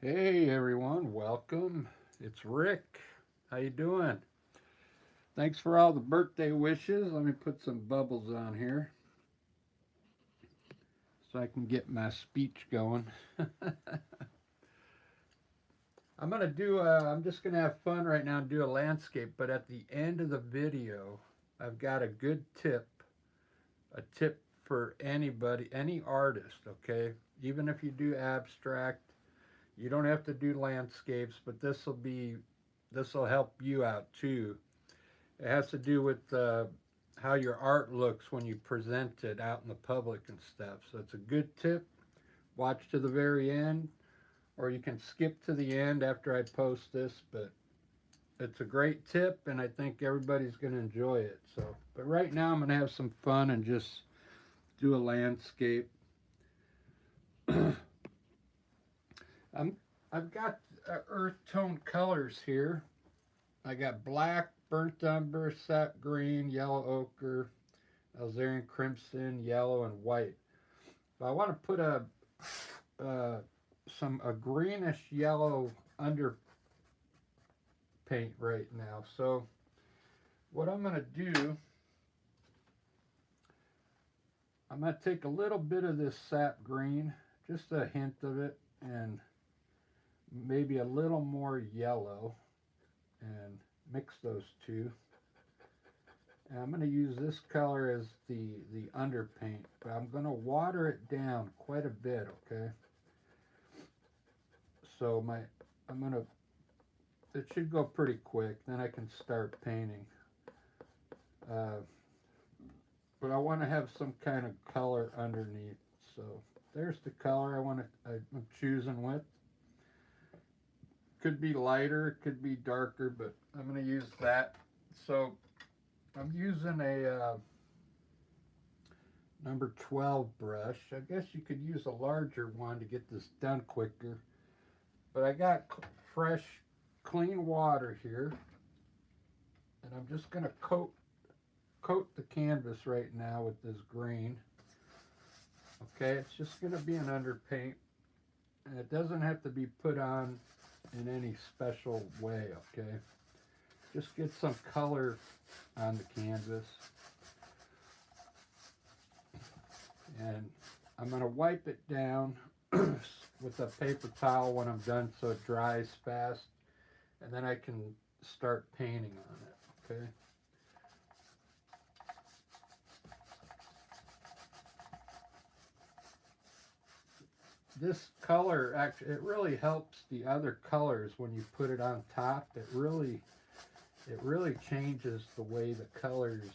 Hey everyone, welcome. It's Rick. How you doing? Thanks for all the birthday wishes. Let me put some bubbles on here so I can get my speech going. I'm just gonna have fun right now and do a landscape, but at the end of the video, I've got a good tip, a tip for anybody, any artist, okay? Even if you do abstract, you don't have to do landscapes, but this will help you out too. It has to do with how your art looks when you present it out in the public and stuff. So it's a good tip. Watch to the very end, or you can skip to the end after I post this. But it's a great tip, and I think everybody's going to enjoy it. So, but right now I'm going to have some fun and just do a landscape. I'm I've got earth tone colors here. I got black, burnt umber, sap green, yellow ochre, alizarin crimson, yellow, and white. But I want to put uh, a greenish yellow underpaint right now. So what I'm gonna do, I'm gonna take a little bit of this sap green, just a hint of it, and maybe a little more yellow, and mix those two. And I'm going to use this color as the underpaint, but I'm going to water it down quite a bit, okay? So I'm going to, it should go pretty quick, then I can start painting. Uh, but I want to have some kind of color underneath. So there's the color I'm choosing with. Could be lighter, it could be darker, but I'm going to use that. So I'm using a number 12 brush. I guess you could use a larger one to get this done quicker. But I got fresh, clean water here. And I'm just going to coat the canvas right now with this green. Okay, it's just going to be an underpaint. And it doesn't have to be put on in any special way, okay? Just get some color on the canvas. And I'm going to wipe it down with a paper towel when I'm done so it dries fast. And then I can start painting on it, okay? This color, actually, it really helps the other colors when you put it on top. It really changes the way the colors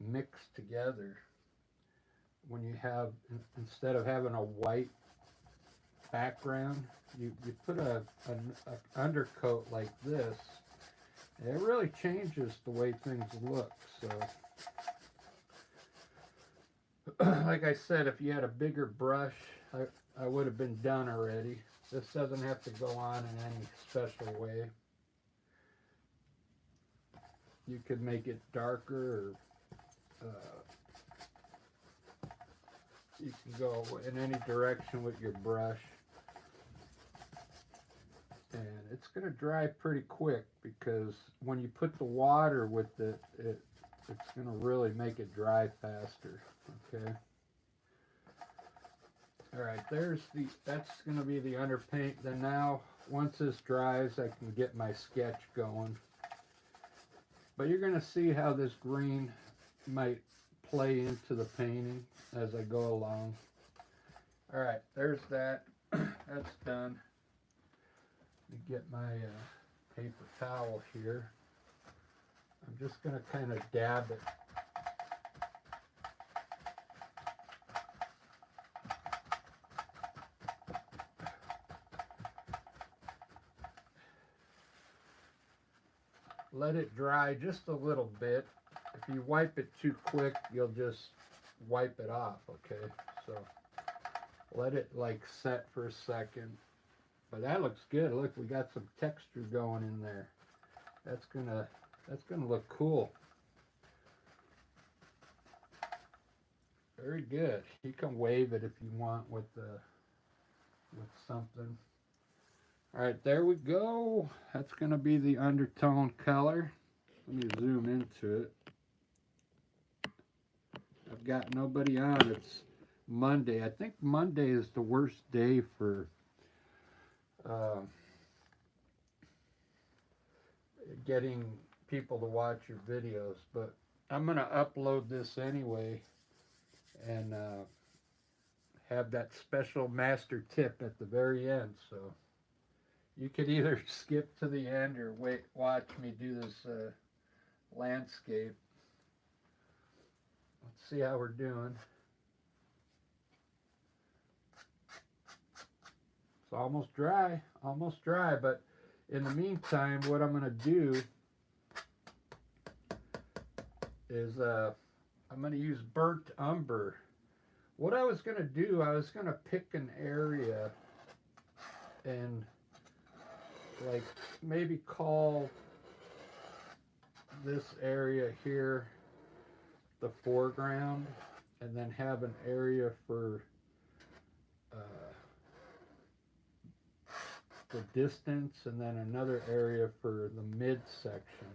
mix together. When you have, instead of having a white background, you put a undercoat like this, and it really changes the way things look. So like I said, if you had a bigger brush, I would have been done already. This doesn't have to go on in any special way. You could make it darker, or you can go in any direction with your brush. And it's going to dry pretty quick because when you put the water with it's going to really make it dry faster. Okay. All right, that's going to be the underpaint. Then now, once this dries, I can get my sketch going. But you're going to see how this green might play into the painting as I go along. All right, there's that. That's done. Let me get my paper towel here. I'm just going to kind of dab it. Let it dry just a little bit. If you wipe it too quick, you'll just wipe it off, okay? So let it like set for a second. But that looks good. Look, we got some texture going in there. That's gonna look cool. Very good. You can wave it if you want with something. All right, there we go. That's going to be the undertone color. Let me zoom into it. I've got nobody on. It's Monday. I think Monday is the worst day for uh, getting people to watch your videos, but I'm going to upload this anyway and have that special master tip at the very end. So you could either skip to the end or watch me do this landscape. Let's see how we're doing. It's almost dry, but in the meantime, what I'm going to do is I'm going to use burnt umber. What I was going to do, I was going to pick an area and like maybe call this area here the foreground, and then have an area for the distance, and then another area for the midsection.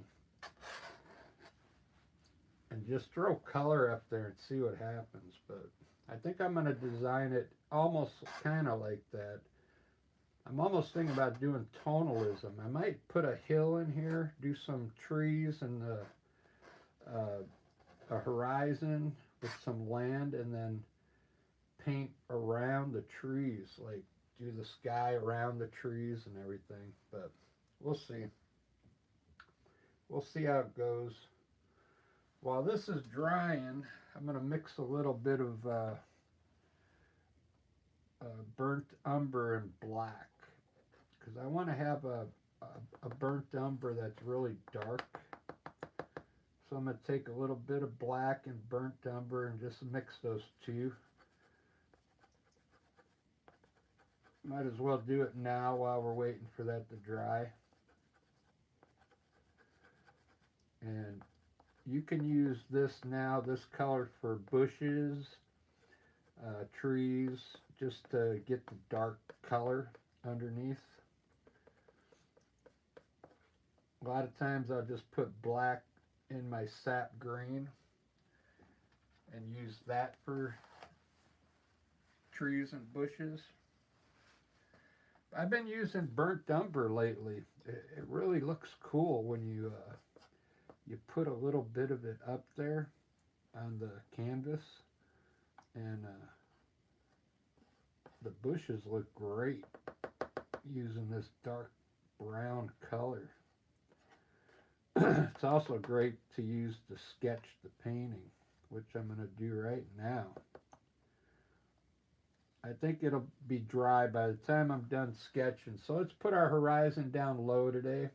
And just throw color up there and see what happens. But I think I'm going to design it almost kind of like that. I'm almost thinking about doing tonalism. I might put a hill in here, do some trees and a horizon with some land, and then paint around the trees, like do the sky around the trees and everything. But we'll see. We'll see how it goes. While this is drying, I'm going to mix a little bit of burnt umber and black, because I want to have a burnt umber that's really dark. So I'm going to take a little bit of black and burnt umber and just mix those two. Might as well do it now while we're waiting for that to dry. And you can use this now, this color, for bushes, trees, just to get the dark color underneath. A lot of times I'll just put black in my sap green and use that for trees and bushes. I've been using burnt umber lately. It really looks cool when you put a little bit of it up there on the canvas, and the bushes look great using this dark brown color. It's also great to use to sketch the painting, which I'm going to do right now. I think it'll be dry by the time I'm done sketching. So let's put our horizon down low today,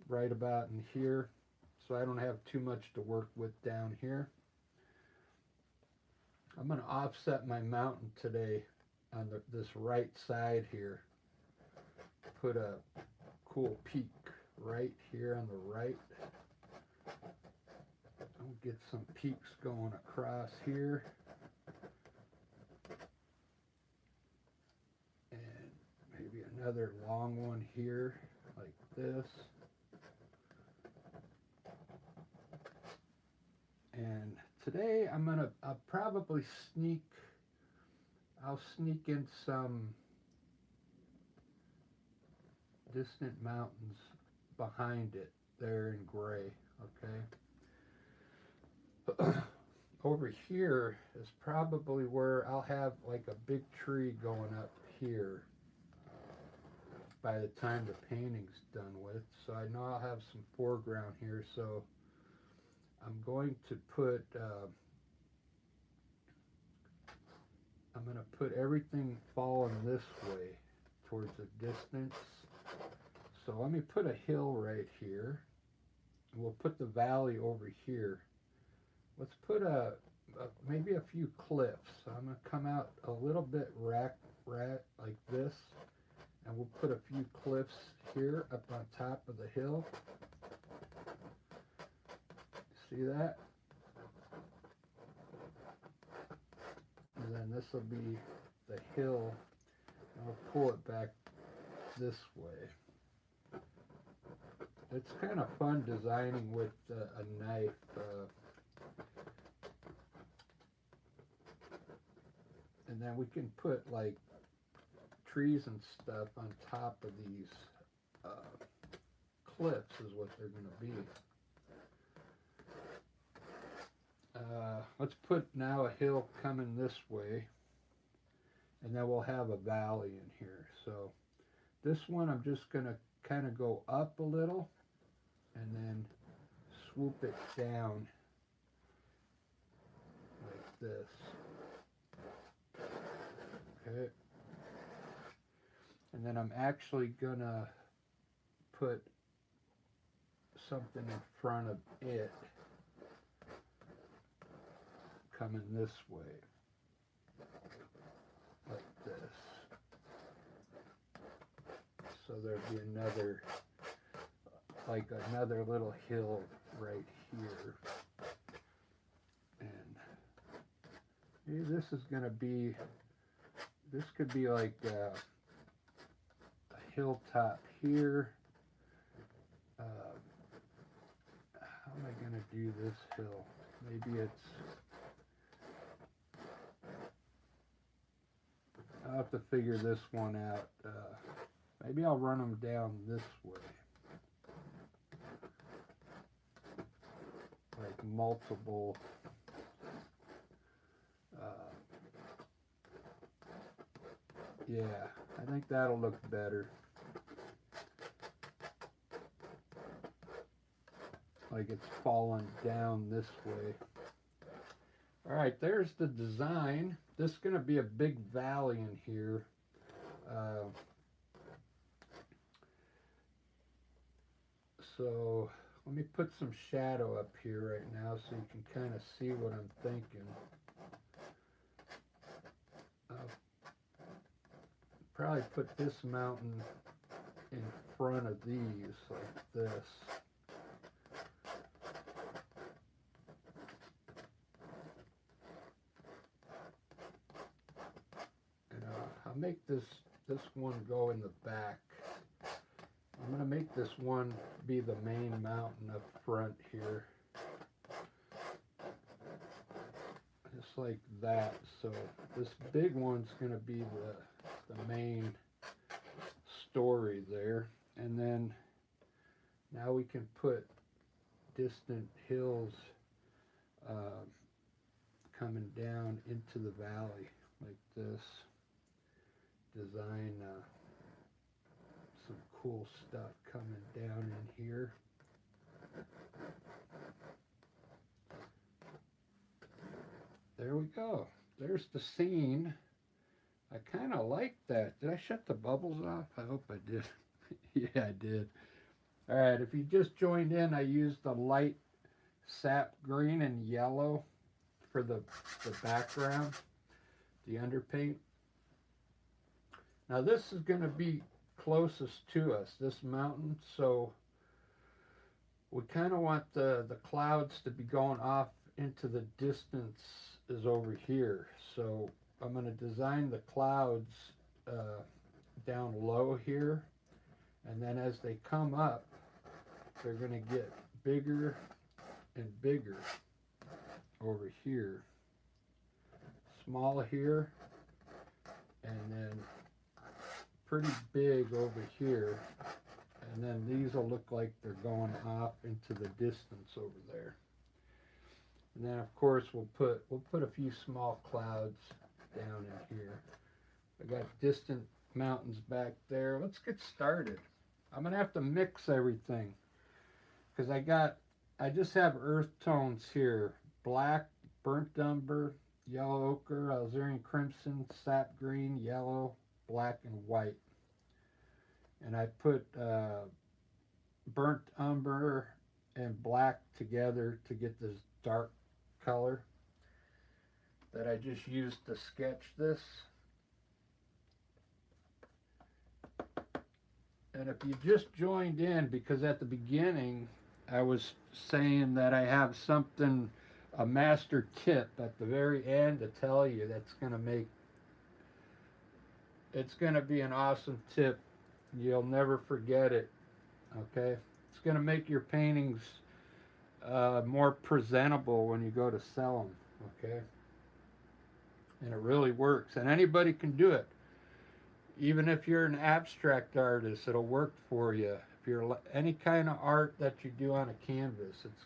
right about in here, so I don't have too much to work with down here. I'm going to offset my mountain today on this right side here. Put a cool peak right here on the right. I'll get some peaks going across here. And maybe another long one here, like this. And today I'll probably I'll sneak in some distant mountains behind it there in gray, okay? Over here is probably where I'll have like a big tree going up here by the time the painting's done with. So I know I'll have some foreground here, so I'm going to put everything falling this way towards the distance. So let me put a hill right here. We'll put the valley over here. Let's put maybe a few cliffs. So I'm going to come out a little bit rat like this, and we'll put a few cliffs here up on top of the hill. See that? And then this will be the hill. I'll pull it back this way. It's kind of fun designing with a knife. And then we can put like trees and stuff on top of these cliffs is what they're going to be. Let's put now a hill coming this way, and then we'll have a valley in here. So this one I'm just going to kind of go up a little and then swoop it down like this. Okay. And then I'm actually going to put something in front of it coming this way, like this. So there'd be another, like another little hill right here. And maybe this is going to be, this could be like a hilltop here. How am I going to do this hill? Maybe it's, I'll have to figure this one out. Maybe I'll run them down this way. Like multiple. Yeah, I think that'll look better. Like it's falling down this way. All right, there's the design. This is going to be a big valley in here. So let me put some shadow up here right now so you can kind of see what I'm thinking. Probably put this mountain in front of these like this. I'll make this one go in the back. I'm going to make this one be the main mountain up front here. Just like that. So this big one's going to be the main story there. And then now we can put distant hills coming down into the valley like this. Design some cool stuff coming down in here. There we go. There's the scene. I kind of like that. Did I shut the bubbles off? I hope I did. Yeah, I did. All right, if you just joined in, I used the light sap green and yellow for the background, the underpaint. Now this is going to be closest to us, this mountain, so we kind of want the clouds to be going off into the distance is over here. So I'm going to design the clouds down low here, and then as they come up, they're going to get bigger and bigger over here. Small here, and then pretty big over here, and then these will look like they're going off into the distance over there. And then of course we'll put a few small clouds down in here. I got distant mountains back there. Let's get started. I'm gonna have to mix everything because I just have earth tones here: black, burnt umber, yellow ochre, alizarin crimson, sap green, yellow, black, and white. And I put burnt umber and black together to get this dark color that I just used to sketch this. And if you just joined in, because at the beginning I was saying that I have something, a master tip at the very end to tell you that's going to make, it's going to be an awesome tip You'll never forget it. Okay, it's going to make your paintings more presentable when you go to sell them. Okay, and it really works, and anybody can do it. Even if you're an abstract artist, it'll work for you. If you're any kind of art that you do on a canvas, it's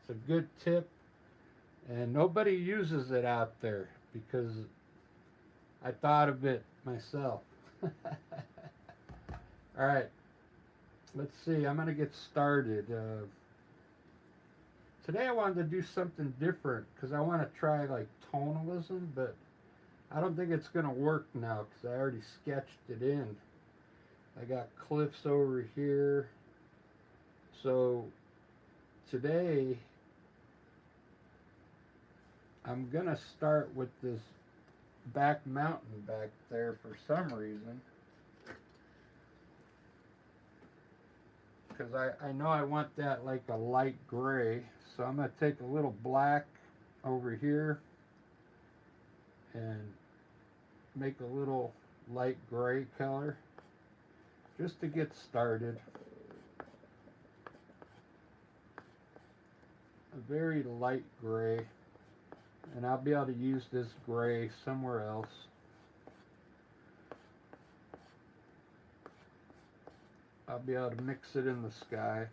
a good tip, and nobody uses it out there because I thought of it myself. All right, let's see. I'm gonna get started. Today I wanted to do something different because I want to try like tonalism, but I don't think it's gonna work now because I already sketched it in. I got cliffs over here. So today I'm gonna start with this back mountain back there for some reason. Because I know I want that like a light gray. So I'm going to take a little black over here and make a little light gray color just to get started. A very light gray, and I'll be able to use this gray somewhere else. I'll be able to mix it in the sky.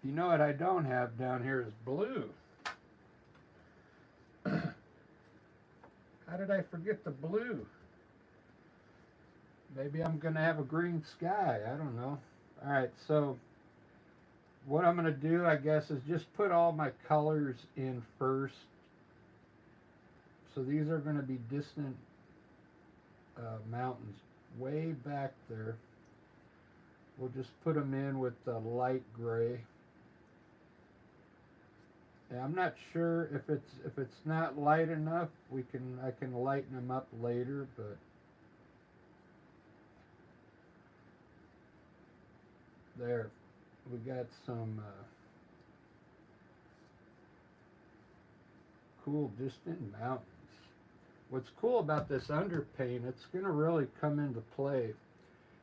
You know what I don't have down here is blue. How did I forget the blue? Maybe I'm going to have a green sky. I don't know. All right, so what I'm going to do, I guess, is just put all my colors in first. So these are going to be distant mountains way back there. We'll just put them in with the light gray. And I'm not sure if it's not light enough. I can lighten them up later, but there we got some cool distant mountains. What's cool about this underpaint, it's going to really come into play.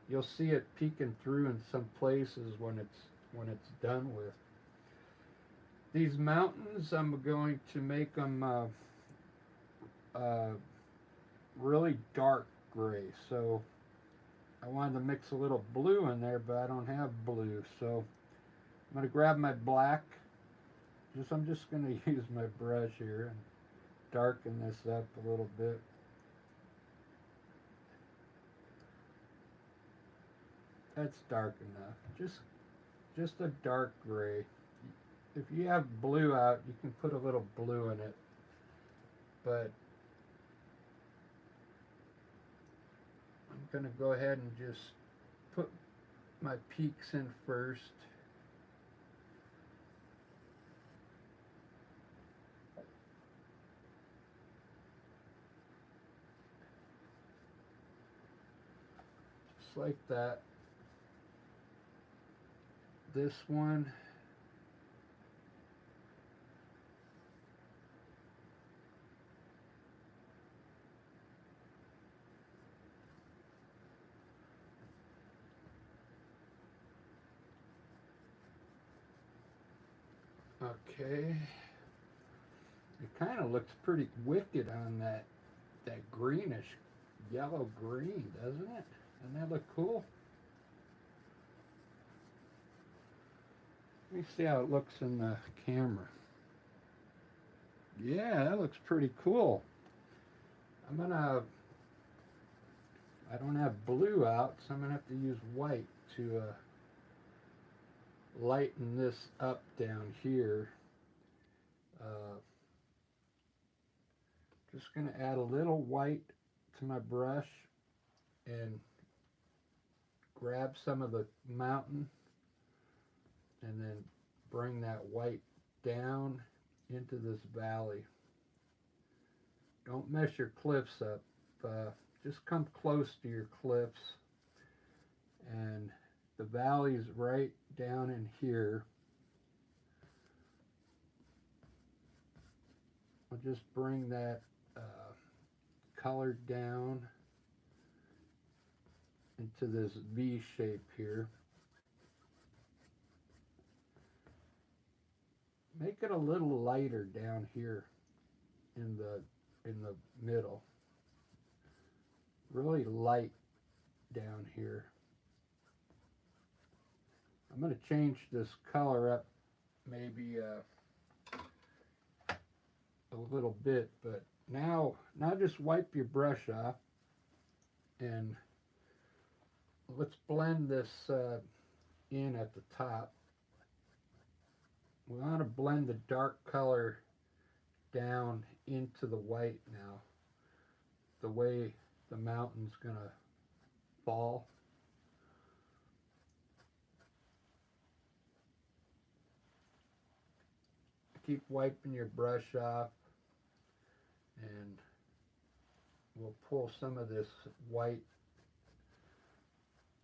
You'll see it peeking through in some places when it's done with. These mountains, I'm going to make them really dark gray. So I wanted to mix a little blue in there, but I don't have blue. So I'm going to grab my black. I'm just going to use my brush here and darken this up a little bit. That's dark enough. Just a dark gray. If you have blue out, you can put a little blue in it. But I'm going to go ahead and just put my peaks in first. Just like that. This one. Okay. It kind of looks pretty wicked on that greenish yellow green, doesn't it? Doesn't that look cool? Let me see how it looks in the camera. Yeah, that looks pretty cool. I don't have blue out, so I'm gonna have to use white to lighten this up down here. Just going to add a little white to my brush and grab some of the mountain and then bring that white down into this valley. Don't mess your cliffs up. Just come close to your cliffs, and the valley's right down in here. I'll just bring that color down into this V shape here. Make it a little lighter down here in the middle. Really light down here. I'm going to change this color up maybe a little bit, but now just wipe your brush off and let's blend this in at the top. We want to blend the dark color down into the white now, the way the mountain's gonna fall. Keep wiping your brush off, and we'll pull some of this white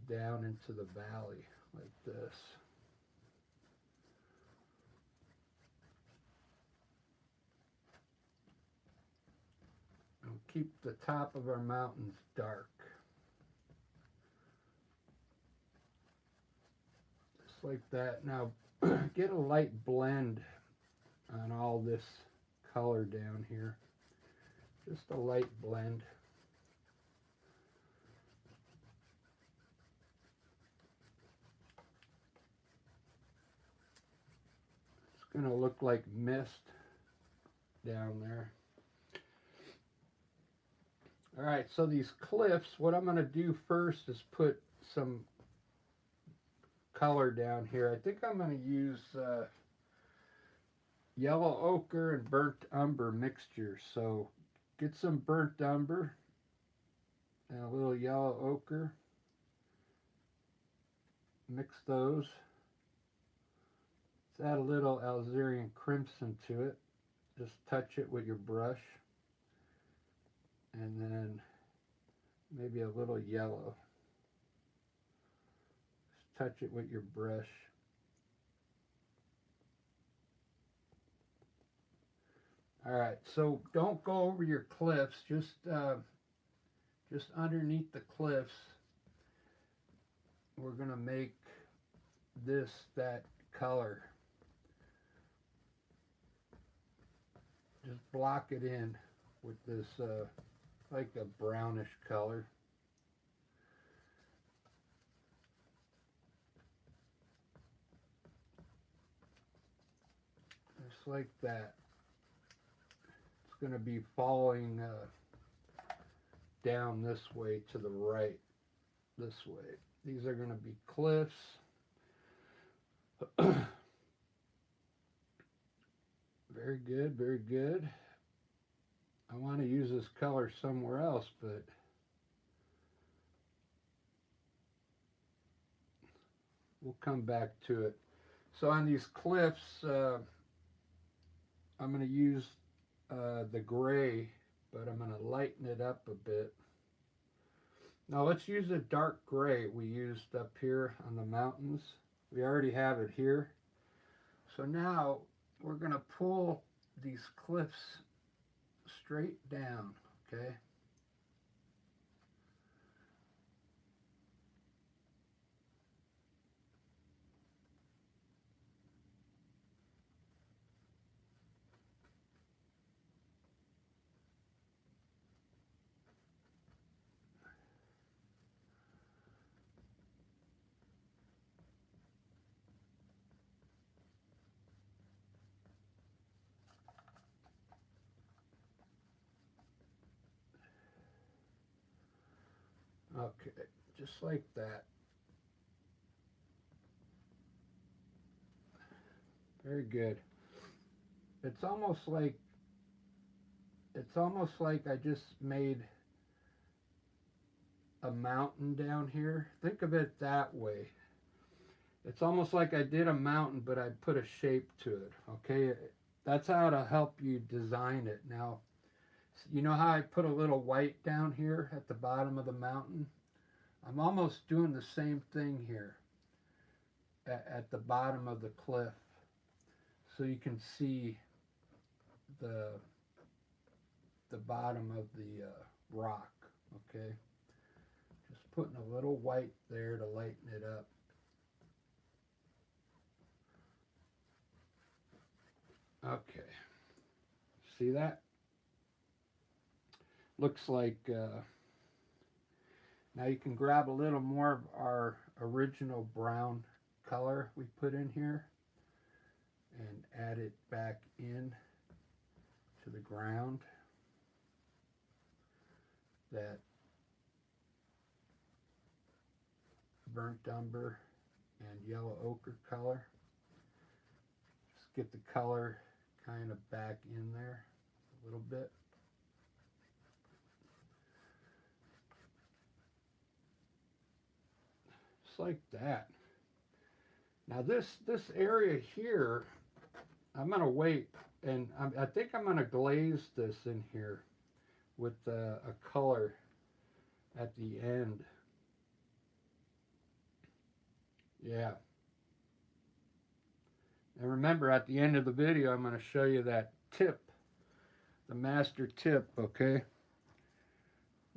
down into the valley like this. And keep the top of our mountains dark. Just like that. Now get a light blend on all this color down here. Just a light blend. It's going to look like mist down there. All right, so these cliffs, what I'm going to do first is put some color down here. I think I'm going to use yellow ochre and burnt umber mixture. So get some burnt umber and a little yellow ochre. Mix those. Let's add a little alizarin crimson to it. Just touch it with your brush. And then maybe a little yellow. Just touch it with your brush. All right, so don't go over your cliffs, just underneath the cliffs. We're gonna make that color. Just block it in with this like a brownish color. Just like that. It's going to be falling down this way to the right, this way. These are going to be cliffs. Very good, very good. I want to use this color somewhere else, but we'll come back to it. So on these cliffs, I'm going to use the gray, but I'm going to lighten it up a bit. Now let's use the dark gray we used up here on the mountains. We already have it here. So now we're going to pull these cliffs straight down, okay? Okay, just like that. Very good. It's almost like I just made a mountain down here. Think of it that way. It's almost like I did a mountain, but I put a shape to it, okay? That's how to help you design it. Now, you know how I put a little white down here at the bottom of the mountain? I'm almost doing the same thing here at the bottom of the cliff, so you can see the the bottom of the rock, okay? Just putting a little white there to lighten it up. Okay, see that? Looks like, now you can grab a little more of our original brown color we put in here and add it back in to the ground. That burnt umber and yellow ochre color. Just get the color kind of back in there a little bit. Just like that. Now this area here, I'm gonna wait, and I think I'm gonna glaze this in here with a color at the end. Yeah. And remember, at the end of the video, I'm going to show you that tip, the master tip, okay?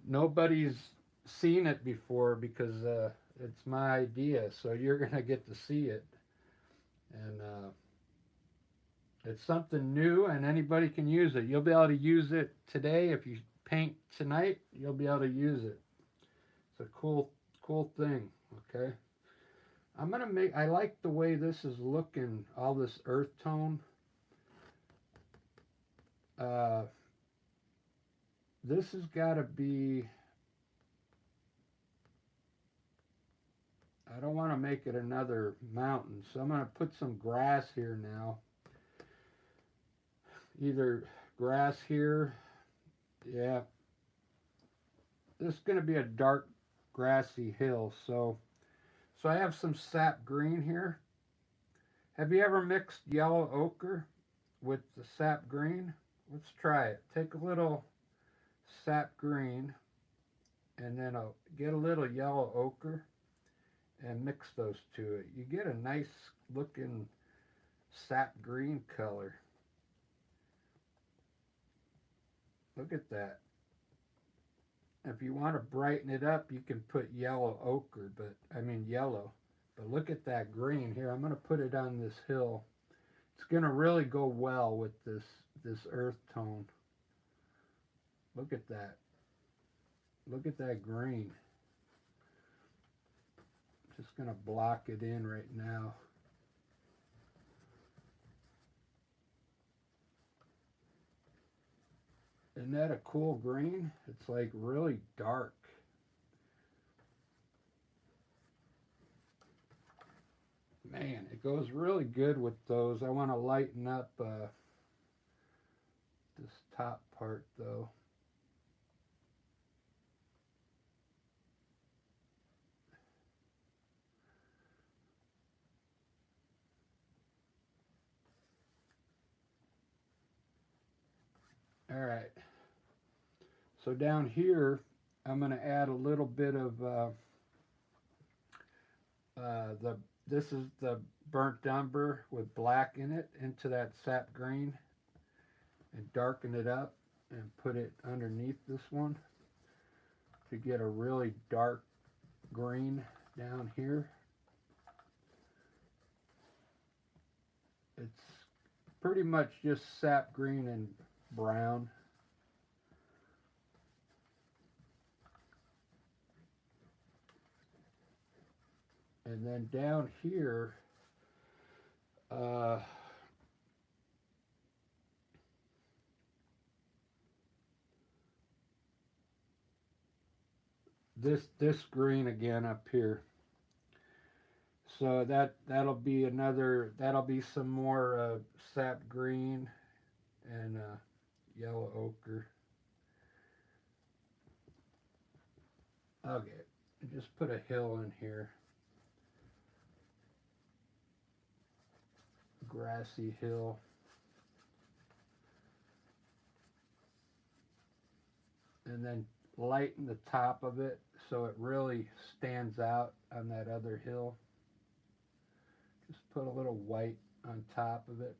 Nobody's seen it before because it's my idea, so you're going to get to see it. And it's something new, and anybody can use it. You'll be able to use it today. If you paint tonight, you'll be able to use it. It's a cool thing, okay? I'm going to make, I like the way this is looking, all this earth tone. This has got to be, I don't want to make it another mountain, so I'm going to put some grass here now. Either grass here, yeah. This is going to be a dark grassy hill, so I have some sap green here. Have you ever mixed yellow ochre with the sap green? Let's try it. Take a little sap green and then I'll get a little yellow ochre and mix those two. You get a nice looking sap green color. Look at that. If you want to brighten it up, you can put yellow ochre, yellow. But look at that green here. I'm going to put it on this hill. It's going to really go well with this earth tone. Look at that. Look at that green. Just going to block it in right now. Isn't that a cool green? It's like really dark. Man, it goes really good with those. I want to lighten up this top part though. All right. So down here, I'm going to add a little bit of this is the burnt umber with black in it into that sap green and darken it up and put it underneath this one to get a really dark green down here. It's pretty much just sap green and brown. And then down here, this green again up here. So that'll be some more sap green and yellow ochre. Okay, just put a hill in here. Grassy hill. And then lighten the top of it so it really stands out on that other hill. Just put a little white on top of it.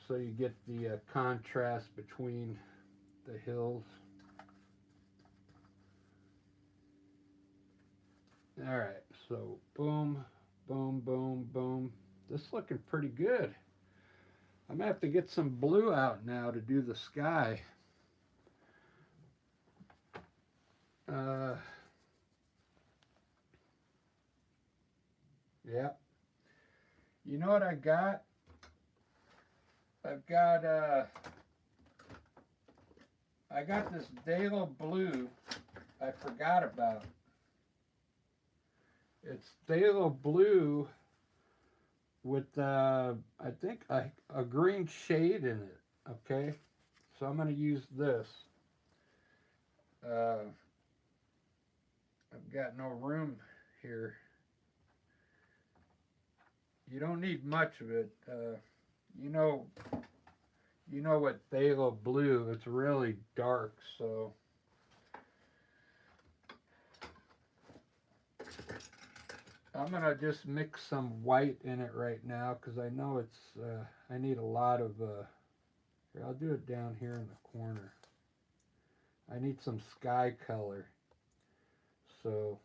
so you get the contrast between the hills. All right, so boom, boom, boom, boom. This is looking pretty good. I'm gonna have to get some blue out now to do the sky. Uh, yeah. You know what I got? I got this Dalo blue I forgot about. It's Dalo blue with I think a green shade in it. Okay, so I'm gonna use this. I've got no room here. You don't need much of it. You know, you know what phthalo blue, it's really dark, so I'm gonna just mix some white in it right now because I know it's I need a lot of here, I'll do it down here in the corner. I need some sky color, so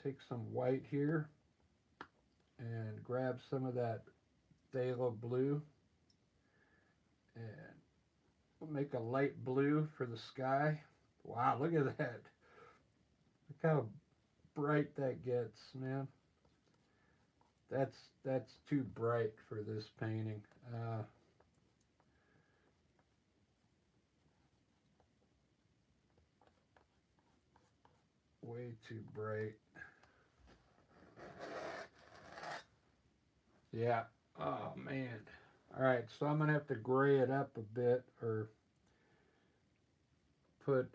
take some white here and grab some of that phthalo blue, and we'll make a light blue for the sky. Wow, look at that. Look how bright that gets, man. That's too bright for this painting. Way too bright. Yeah. Oh man. All right, so I'm gonna have to gray it up a bit, or put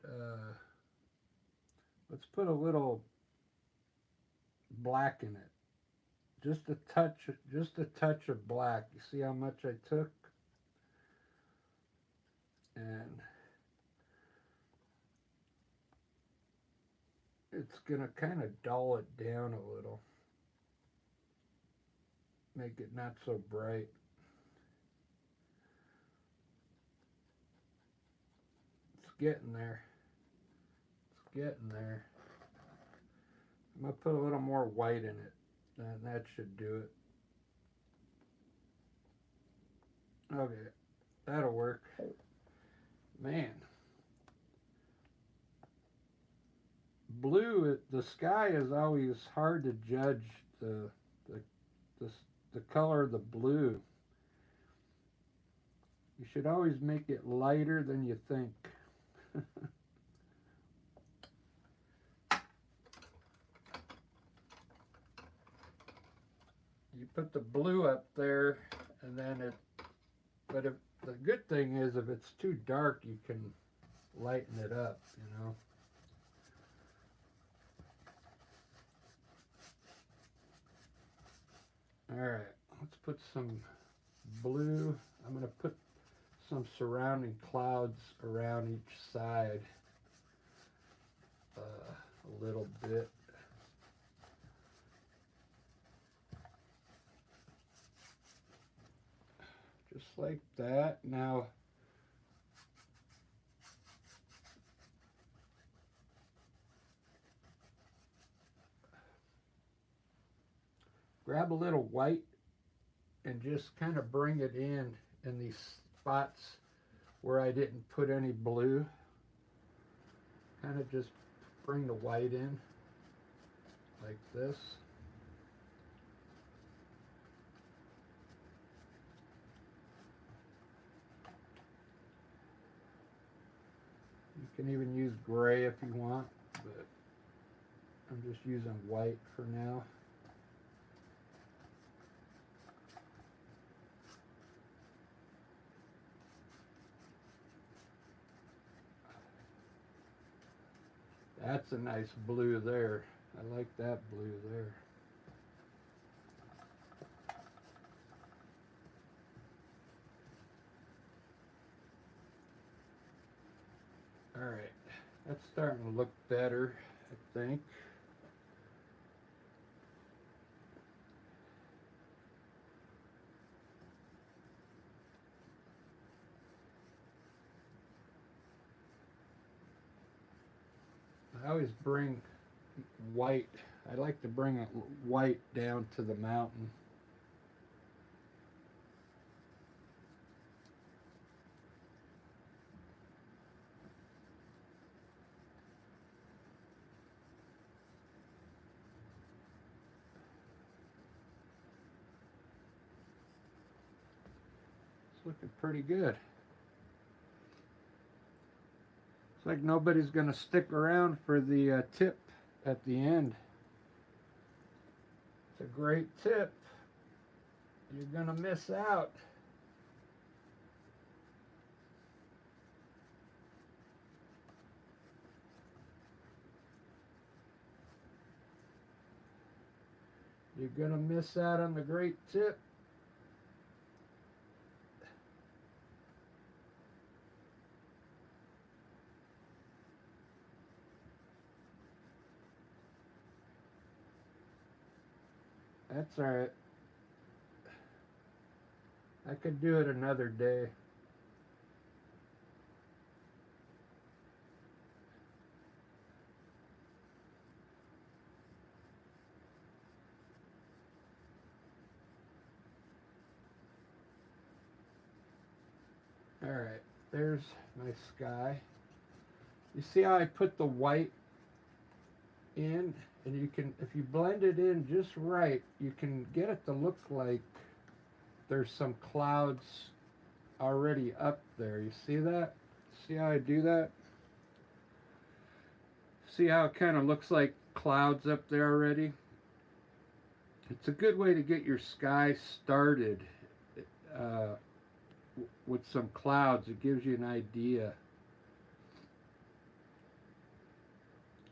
let's put a little black in it. Just a touch of black. You see how much I took? And it's gonna kind of dull it down a little. Make it not so bright. It's getting there. It's getting there. I'm gonna put a little more white in it, and that should do it. Okay, that'll work. Man, blue. The sky is always hard to judge the the, the color of the blue. You should always make it lighter than you think. You put the blue up there, and then but if the good thing is, if it's too dark, you can lighten it up, you know. All right, let's put some blue. I'm going to put some surrounding clouds around each side a little bit. Just like that. Now, grab a little white and just kind of bring it in these spots where I didn't put any blue. Kind of just bring the white in like this. You can even use gray if you want, but I'm just using white for now. That's a nice blue there. I like that blue there. All right, that's starting to look better, I think. I always bring white. I like to bring white down to the mountain. It's looking pretty good. It's like nobody's going to stick around for the tip at the end. It's a great tip. You're going to miss out. You're going to miss out on the great tip. That's all right. I could do it another day. All right, there's my sky. You see how I put the white in? And you can, if you blend it in just right, you can get it to look like there's some clouds already up there. You see that? See how I do that? See how it kind of looks like clouds up there already? It's a good way to get your sky started uh, with some clouds. It gives you an idea.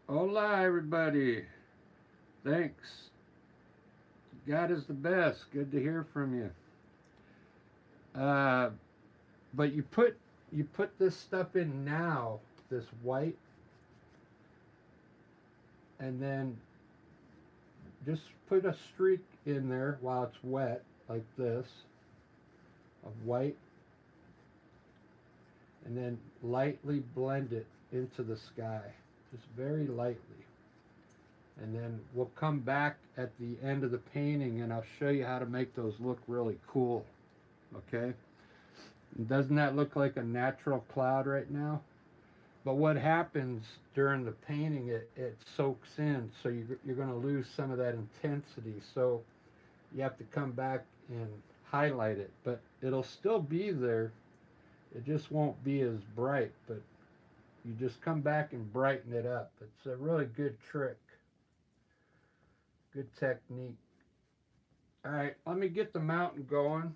Hola, everybody. Thanks. God is the best. Good to hear from you. But you put this stuff in now, this white, and then just put a streak in there while it's wet, like this, of white, and then lightly blend it into the sky, just very lightly. And then we'll come back at the end of the painting and I'll show you how to make those look really cool. Okay? And doesn't that look like a natural cloud right now? But what happens during the painting, it soaks in, so you're going to lose some of that intensity. So you have to come back and highlight it. But it'll still be there. It just won't be as bright. But you just come back and brighten it up. It's a really good trick. Good technique. All right, let me get the mountain going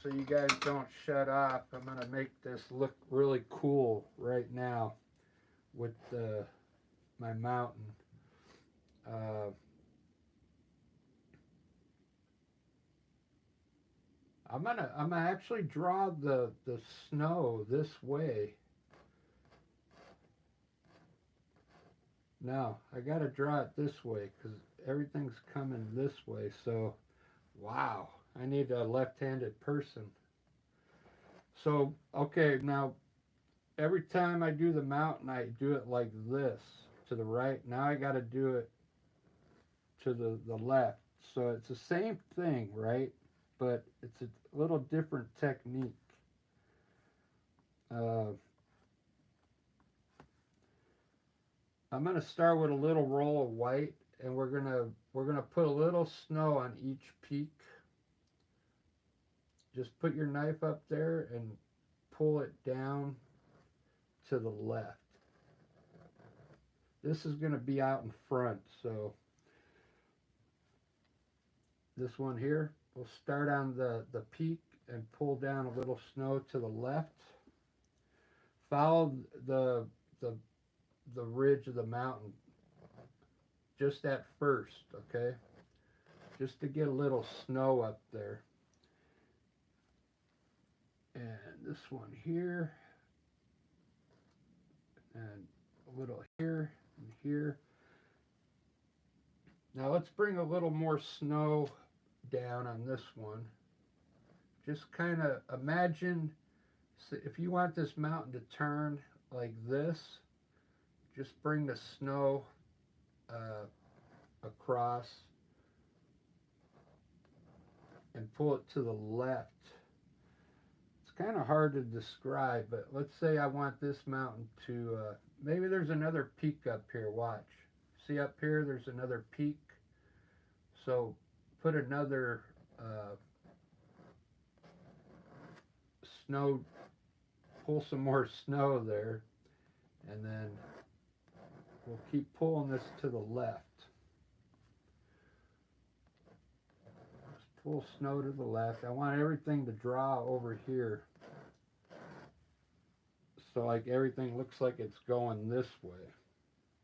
so you guys don't shut off. I'm going to make this look really cool right now with my mountain. I'm gonna actually draw the snow this way. No, I gotta draw it this way because everything's coming this way. So, wow, I need a left-handed person. So, okay, now every time I do the mountain, I do it like this to the right. Now I gotta do it to the left. So it's the same thing, right? But it's a little different technique. I'm gonna start with a little roll of white, and we're gonna put a little snow on each peak. Just put your knife up there and pull it down to the left. This is gonna be out in front, so this one here, we'll start on the peak and pull down a little snow to the left. Follow the ridge of the mountain just at first, okay? Just to get a little snow up there. And this one here, and a little here and here. Now let's bring a little more snow down on this one. Just kind of imagine if you want this mountain to turn like this. Just bring the snow across and pull it to the left. It's kind of hard to describe, but let's say I want this mountain to, maybe there's another peak up here, watch. See up here, there's another peak. So put another snow, pull some more snow there, and then we'll keep pulling this to the left. Just pull snow to the left. I want everything to draw over here. So like everything looks like it's going this way.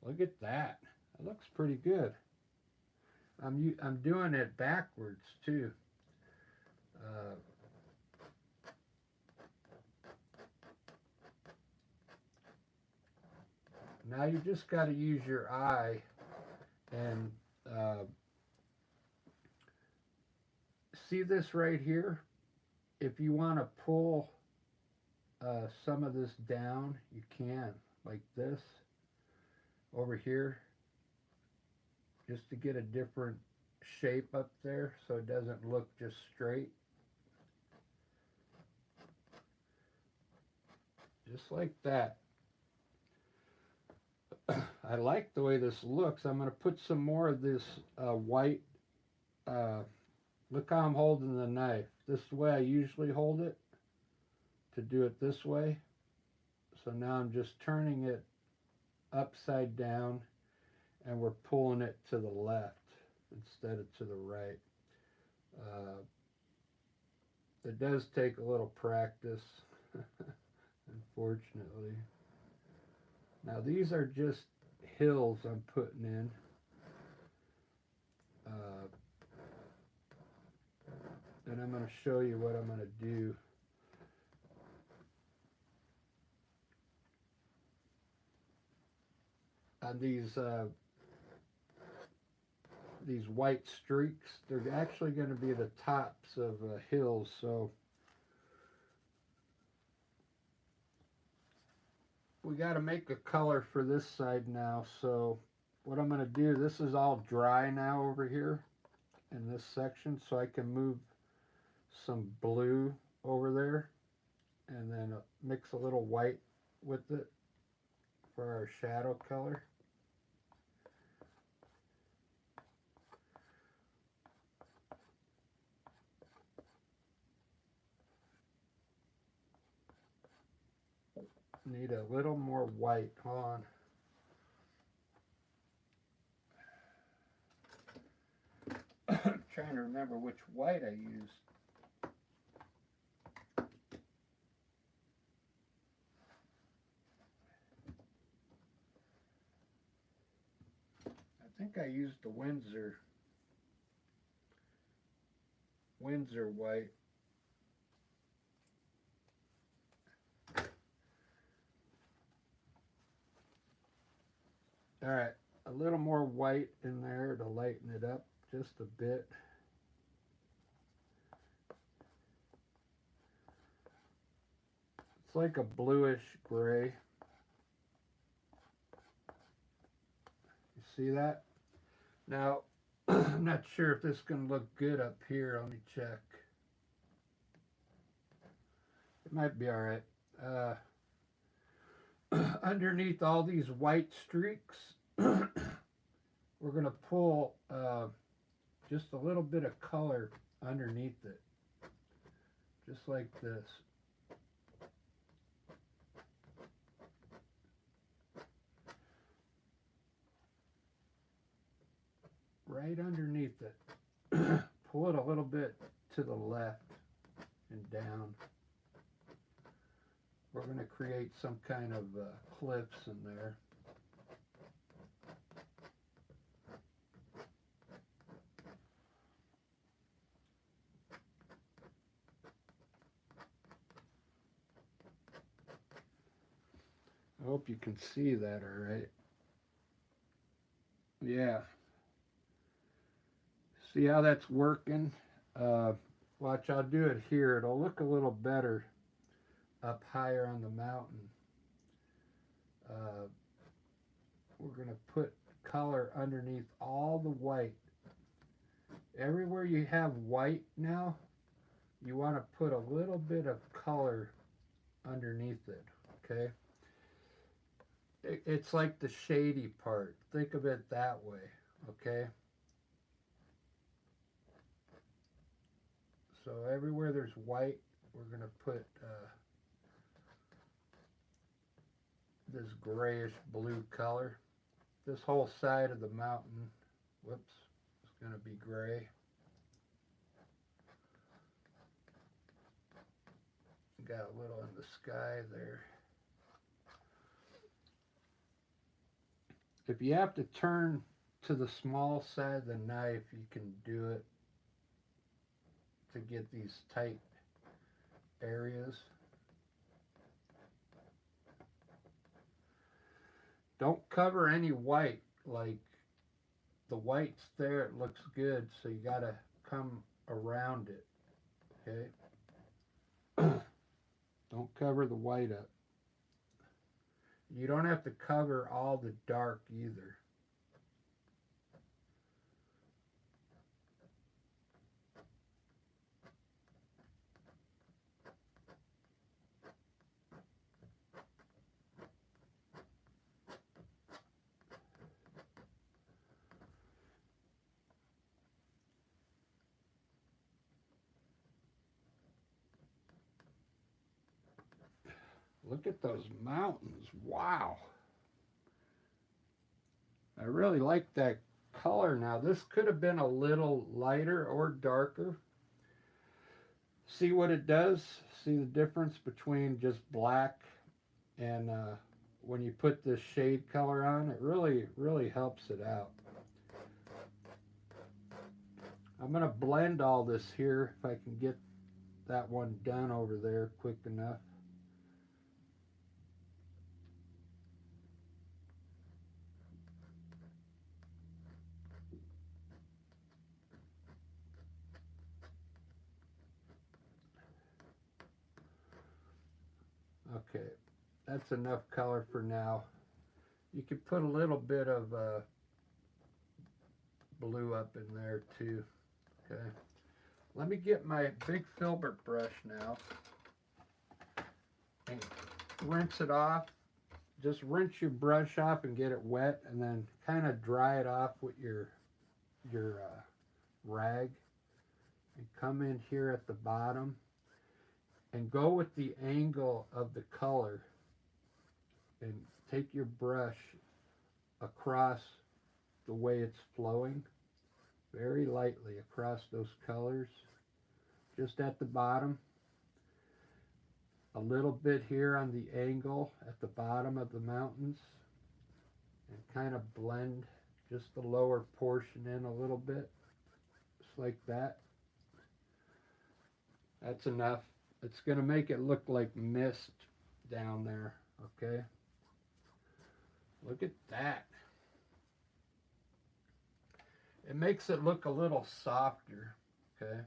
Look at that. It looks pretty good. I'm doing it backwards too. Now you just got to use your eye and see this right here. If you want to pull some of this down, you can, like this over here, just to get a different shape up there so it doesn't look just straight. Just like that. I like the way this looks. I'm going to put some more of this white. Look how I'm holding the knife. This is the way I usually hold it, to do it this way. So now I'm just turning it upside down and we're pulling it to the left instead of to the right. It does take a little practice, unfortunately. Now these are just hills I'm putting in. And I'm going to show you what I'm going to do. On these white streaks, they're actually going to be the tops of hills. So we got to make a color for this side now. So what I'm going to do, this is all dry now over here in this section, so I can move some blue over there and then mix a little white with it for our shadow color. Need a little more white. Hold on. I'm trying to remember which white I used. I think I used the Windsor white. All right, a little more white in there to lighten it up just a bit. It's like a bluish gray. You see that? Now, I'm not sure if this is going to look good up here. Let me check. It might be all right. Underneath all these white streaks, we're going to pull just a little bit of color underneath it, just like this. Right underneath it. Pull it a little bit to the left and down. We're going to create some kind of cliffs in there. I hope you can see that all right. Yeah. See how that's working? Watch, I'll do it here. It'll look a little better up higher on the mountain. going to put color underneath all the white. Everywhere you have white now, you want to put a little bit of color underneath it, okay? It's like the shady part. Think of it that way, okay? So everywhere there's white, we're going to put this grayish blue color. This whole side of the mountain, whoops, is going to be gray. Got a little in the sky there. If you have to turn to the small side of the knife, you can do it to get these tight areas. Don't cover any white, like the white's there, it looks good, so you gotta come around it, okay? Don't cover the white up. You don't have to cover all the dark either. Look at those mountains. Wow. I really like that color now. This could have been a little lighter or darker. See what it does? See the difference between just black and when you put this shade color on? It really helps it out. I'm going to blend all this here if I can get that one done over there quick enough. Okay, that's enough color for now. You could put a little bit of blue up in there too. Okay, let me get my big filbert brush now and rinse it off. Just rinse your brush off and get it wet, and then kind of dry it off with your rag, and come in here at the bottom and go with the angle of the color and take your brush across the way it's flowing, very lightly across those colors, just at the bottom, a little bit here on the angle at the bottom of the mountains, and kind of blend just the lower portion in a little bit, just like that. That's enough. It's going to make it look like mist down there, okay? Look at that. It makes it look a little softer, okay?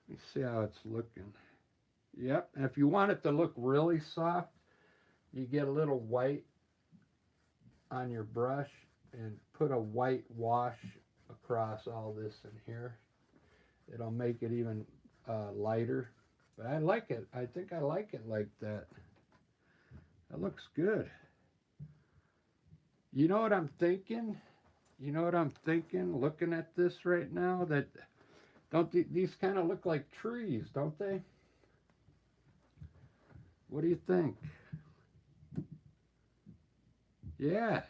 Let me see how it's looking. Yep, and if you want it to look really soft, you get a little white on your brush and put a white wash across all this in here. It'll make it even lighter. But I like it. I think I like it like that. That looks good. You know what I'm thinking? You know what I'm thinking looking at this right now? That these kind of look like trees, don't they? What do you think? Yeah.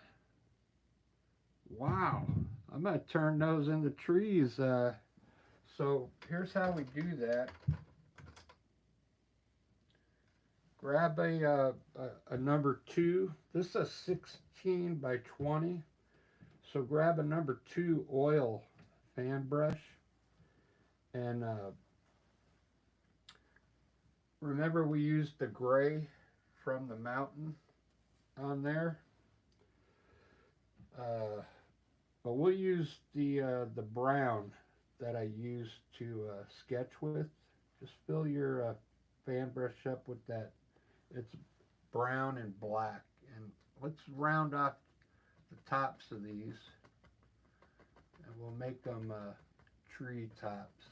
Wow. I'm going to turn those into trees. So here's how we do that. Grab a number 2. This is a 16 by 20. So grab a number 2 oil fan brush. And remember we used the gray from the mountain on there. But we'll use the brown that I used to sketch with, Just fill your fan brush up with that. It's brown and black. And let's round off the tops of these, and we'll make them tree tops.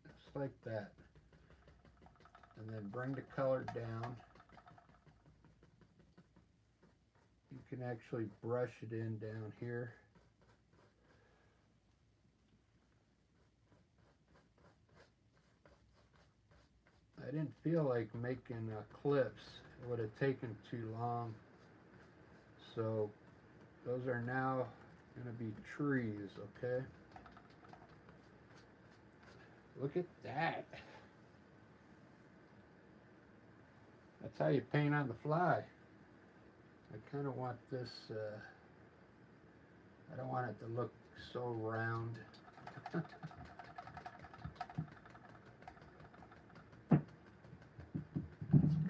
Just like that. And then bring the color down. You can actually brush it in down here. I didn't feel like making clips. It would have taken too long. So those are now going to be trees, okay? Look at that. That's how you paint on the fly. I kind of want this, I don't want it to look so round. Let's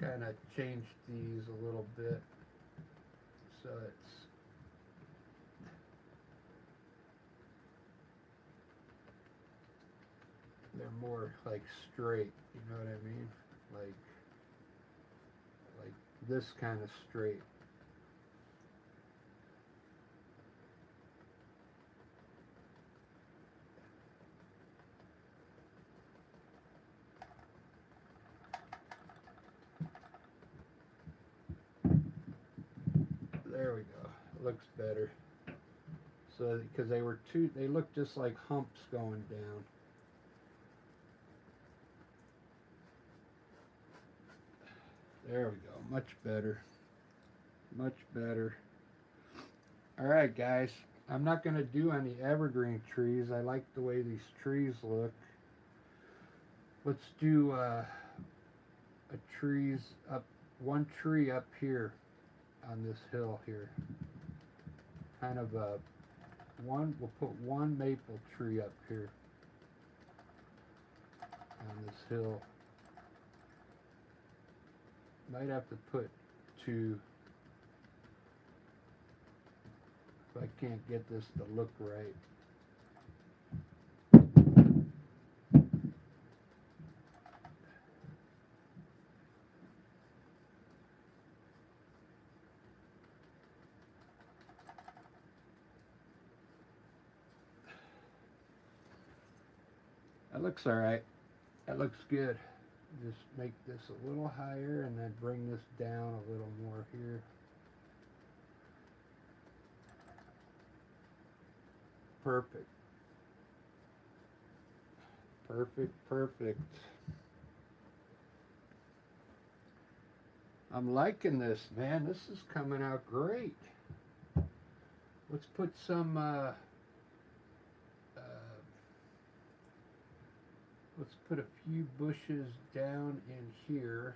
kind of change these a little bit so they're more like straight, you know what I mean? Like this kind of straight. There we go. It looks better. So because they look just like humps going down. There we go. Much better. Much better. Alright guys, I'm not going to do any evergreen trees. I like the way these trees look. Let's do one tree up here on this hill here. Kind of we'll put one maple tree up here on this hill. Might have to put two if I can't get this to look right. That looks alright. That looks good. Just make this a little higher and then bring this down a little more here. Perfect. Perfect, perfect. I'm liking this, man. This is coming out great. Let's put some let's put a few bushes down in here.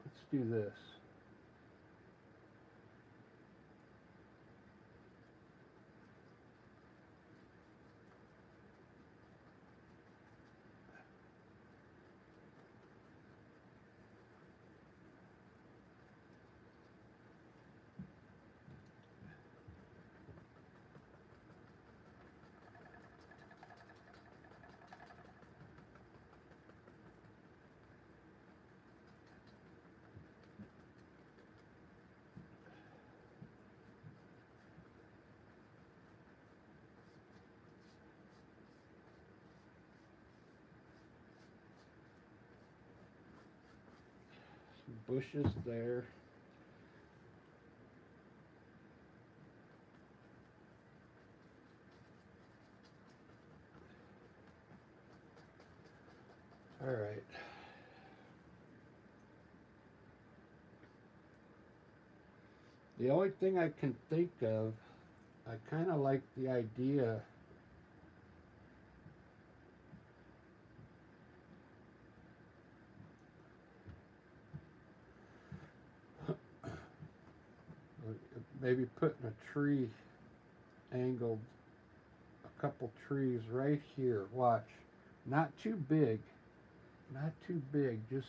Let's do this. Bushes there. All right. The only thing I can think of, I kind of like the idea maybe putting a tree angled, a couple trees right here. Watch. Not too big. Not too big. Just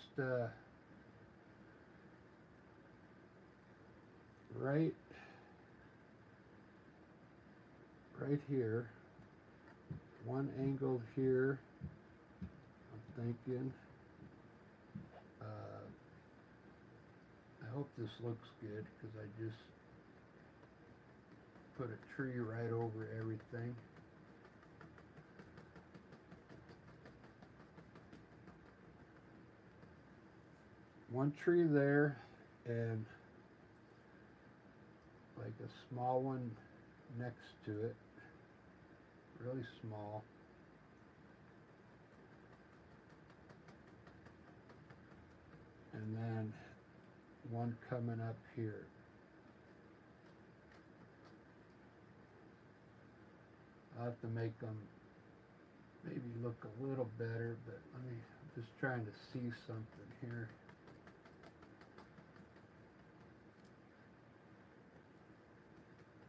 right here, one angled here, I'm thinking. I hope this looks good because I just put a tree right over everything. One tree there and like a small one next to it, really small. And then one coming up here. I'll have to make them maybe look a little better, but I'm just trying to see something here.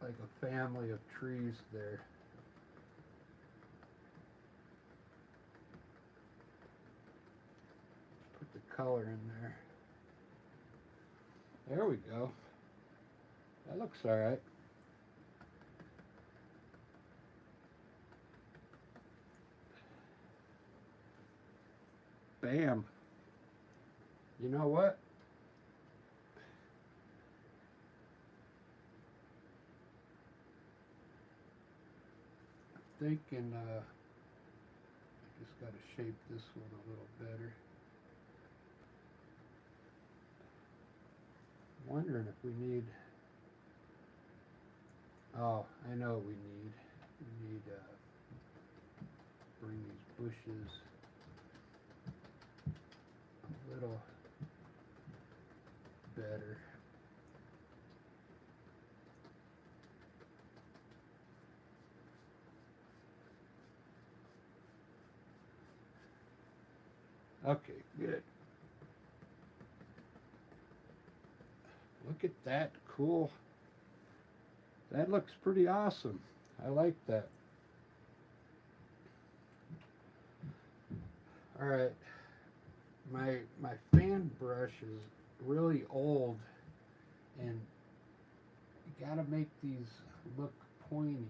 Like a family of trees there. Put the color in there. There we go. That looks all right. Bam. You know what? I'm thinking I just got to shape this one a little better. I'm wondering if we need, oh, I know what we need. We need bring these bushes a little better. Okay, good. Look at that, cool. That looks pretty awesome. I like that. All right, my fan brush is really old, and you gotta make these look pointy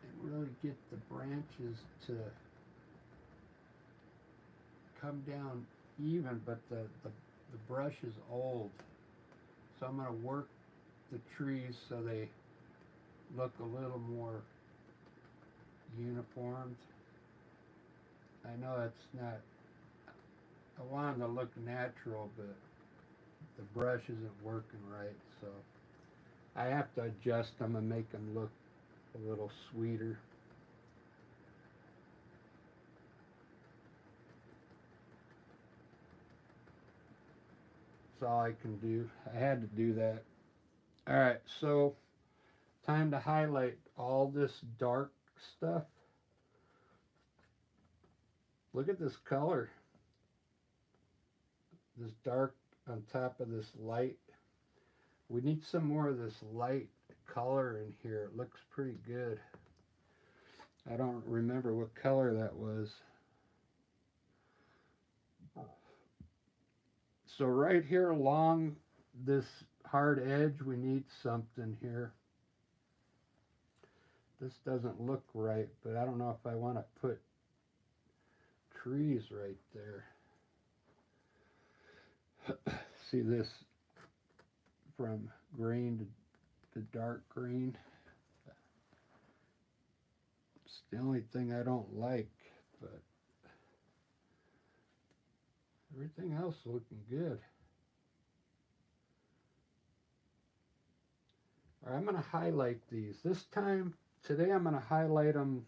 and really get the branches to come down even, but the brush is old. So I'm going to work the trees so they look a little more uniformed. I know it's not, I want them to look natural, but the brush isn't working right, so I have to adjust them and make them look a little sweeter. That's all I can do. I had to do that. Alright, so time to highlight all this dark stuff. Look at this color. This dark on top of this light. We need some more of this light color in here. It looks pretty good. I don't remember what color that was. So right here along this hard edge, we need something here. This doesn't look right, but I don't know if I want to put trees right there. See this from green to dark green. It's the only thing I don't like, but everything else looking good. All right, I'm going to highlight these. Today I'm going to highlight them.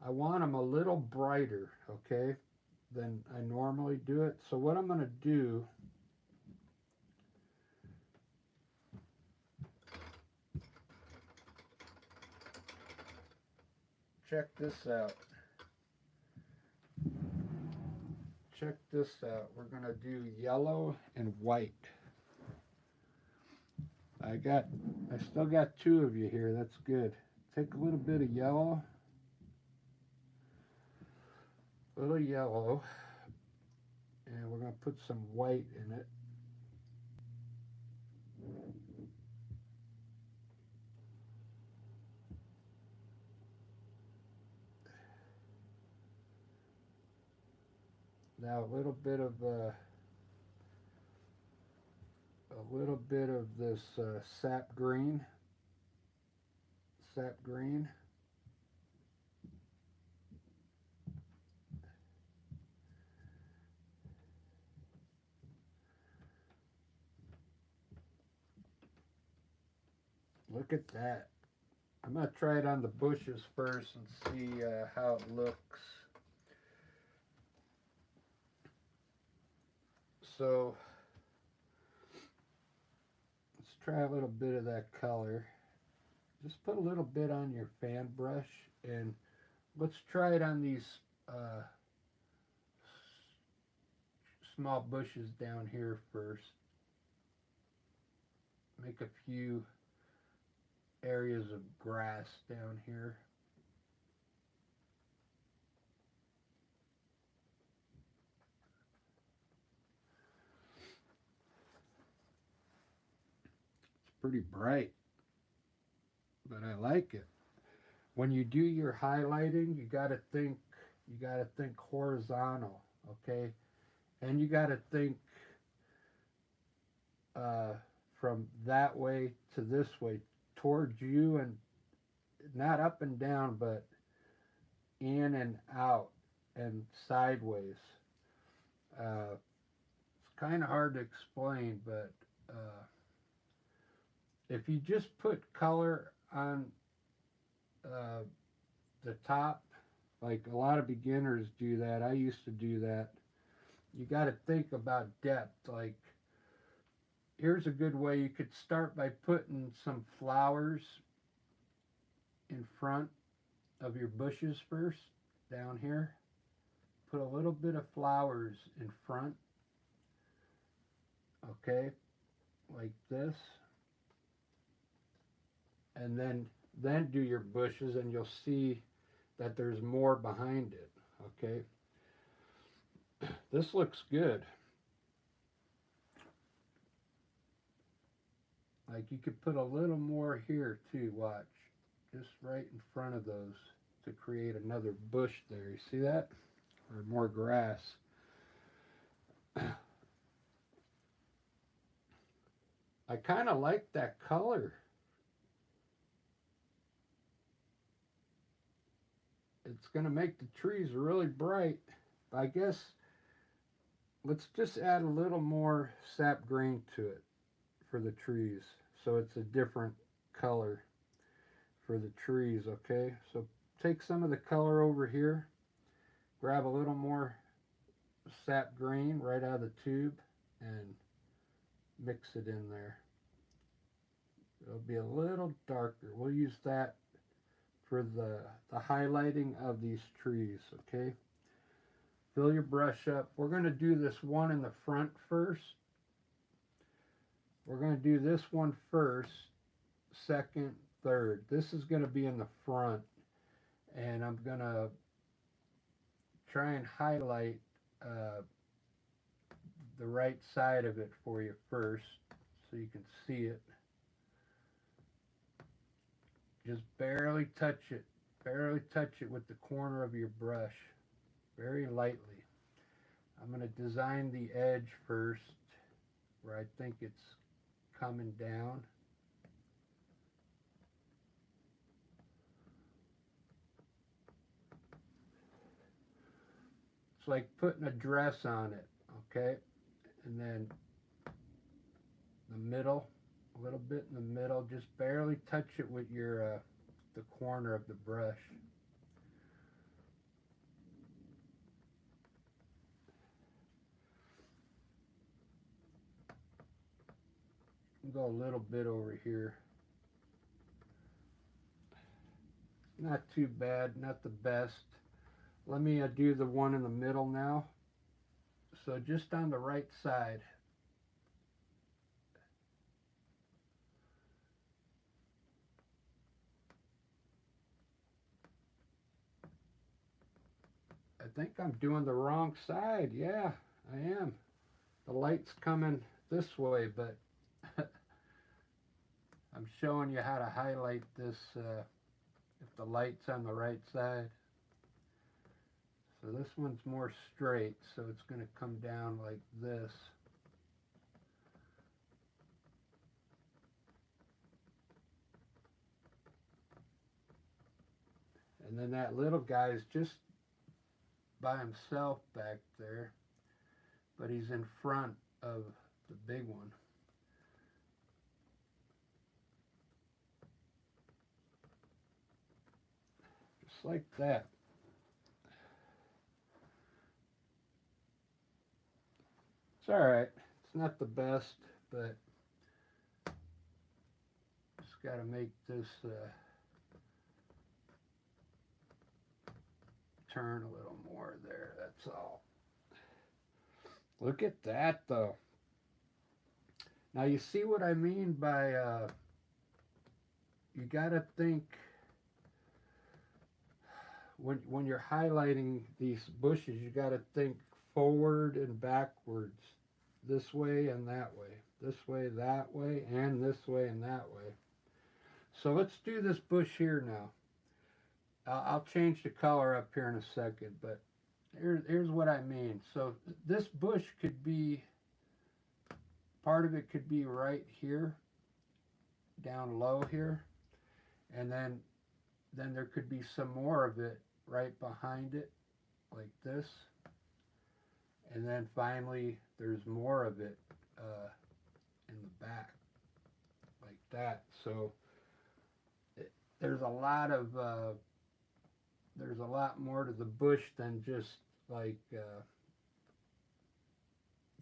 I want them a little brighter, okay, than I normally do it. So what I'm going to do, check this out. Check this out. We're going to do yellow and white. I still got two of you here. That's good. Take a little bit of yellow. A little yellow. And we're going to put some white in it. Now a little bit of this sap green. Sap green. Look at that. I'm going to try it on the bushes first and see how it looks. So let's try a little bit of that color. Just put a little bit on your fan brush and let's try it on these small bushes down here first. Make a few areas of grass down here. It's pretty bright, but I like it. When you do your highlighting, you got to think horizontal, okay? And you got to think from that way to this way towards you, and not up and down, but in and out and sideways. It's kind of hard to explain, but if you just put color on the top, like a lot of beginners do that, I used to do that, you got to think about depth. Like, here's a good way. You could start by putting some flowers in front of your bushes first, down here. Put a little bit of flowers in front, okay, like this. And then do your bushes and you'll see that there's more behind it, okay? This looks good. Like, you could put a little more here too, watch. Just right in front of those to create another bush there. You see that? Or more grass. I kind of like that color. It's going to make the trees really bright. I guess let's just add a little more sap green to it for the trees, so it's a different color for the trees, okay? So take some of the color over here, grab a little more sap green right out of the tube, and mix it in there. It'll be a little darker. We'll use that for the highlighting of these trees, okay? Fill your brush up. We're going to do this one in the front first. We're going to do this one first, second, third. This is going to be in the front, and I'm going to try and highlight the right side of it for you first so you can see it. Just barely touch it with the corner of your brush, very lightly. I'm going to design the edge first where I think it's coming down. It's like putting a dress on it, okay? And then the middle, a little bit in the middle, just barely touch it with your the corner of the brush. Go a little bit over here. Not too bad, not the best. Let me do the one in the middle now. So just on the right side. I think I'm doing the wrong side. Yeah, I am. The light's coming this way, but I'm showing you how to highlight this if the light's on the right side. So this one's more straight, so it's going to come down like this. And then that little guy's just by himself back there, but he's in front of the big one. Just like that. It's alright. It's not the best, but just got to make this turn a little more there, that's all. Look at that though. Now you see what I mean by you got to think when you're highlighting these bushes, you got to think forward and backwards, this way and that way, this way, that way, and this way and that way. So let's do this bush here now. I'll change the color up here in a second, but here's what I mean. So this bush could be, part of it could be right here, down low here, and then there could be some more of it right behind it, like this, and then finally there's more of it in the back, like that. So there's a lot more to the bush than just like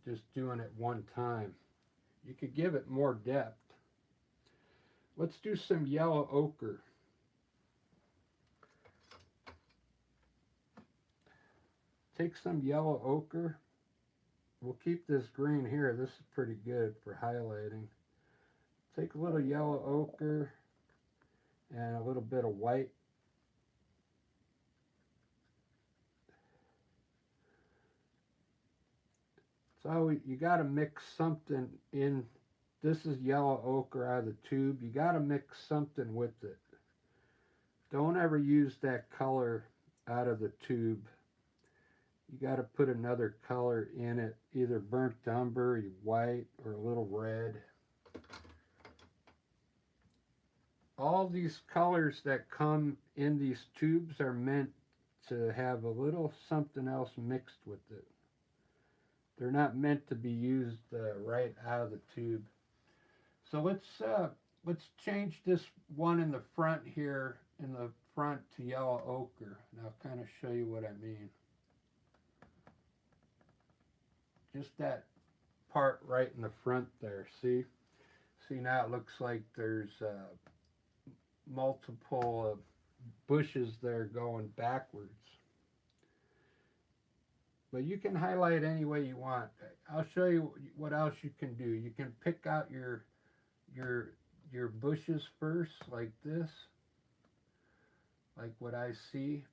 just doing it one time. You could give it more depth. Let's do some yellow ochre. Take some yellow ochre. We'll keep this green here. This is pretty good for highlighting. Take a little yellow ochre and a little bit of white. So you got to mix something in. This is yellow ochre out of the tube. You got to mix something with it. Don't ever use that color out of the tube. You got to put another color in it, either burnt umber, white, or a little red. All these colors that come in these tubes are meant to have a little something else mixed with it. They're not meant to be used right out of the tube. So let's change this one in the front here, in the front, to yellow ochre. And I'll kind of show you what I mean. Just that part right in the front there, see? See, now it looks like there's multiple bushes there going backwards. But you can highlight any way you want. I'll show you what else you can do. You can pick out your bushes first, like this, like what I see.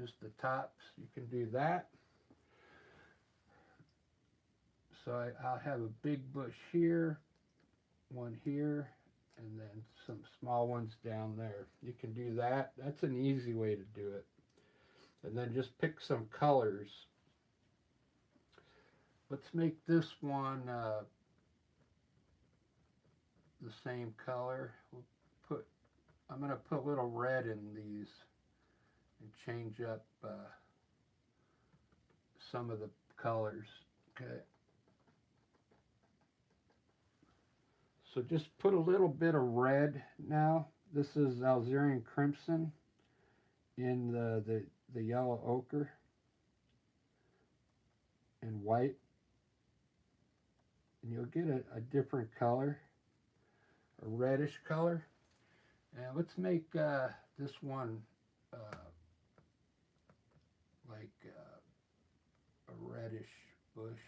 Just the tops, you can do that. So I'll have a big bush here, one here, and then some small ones down there. You can do that. That's an easy way to do it. And then just pick some colors. Let's make this one the same color. I'm going to put a little red in these and change up some of the colors. Okay. So just put a little bit of red now. This is Algerian crimson in the yellow ochre and white. And you'll get a different color, a reddish color. And let's make this one like a reddish bush.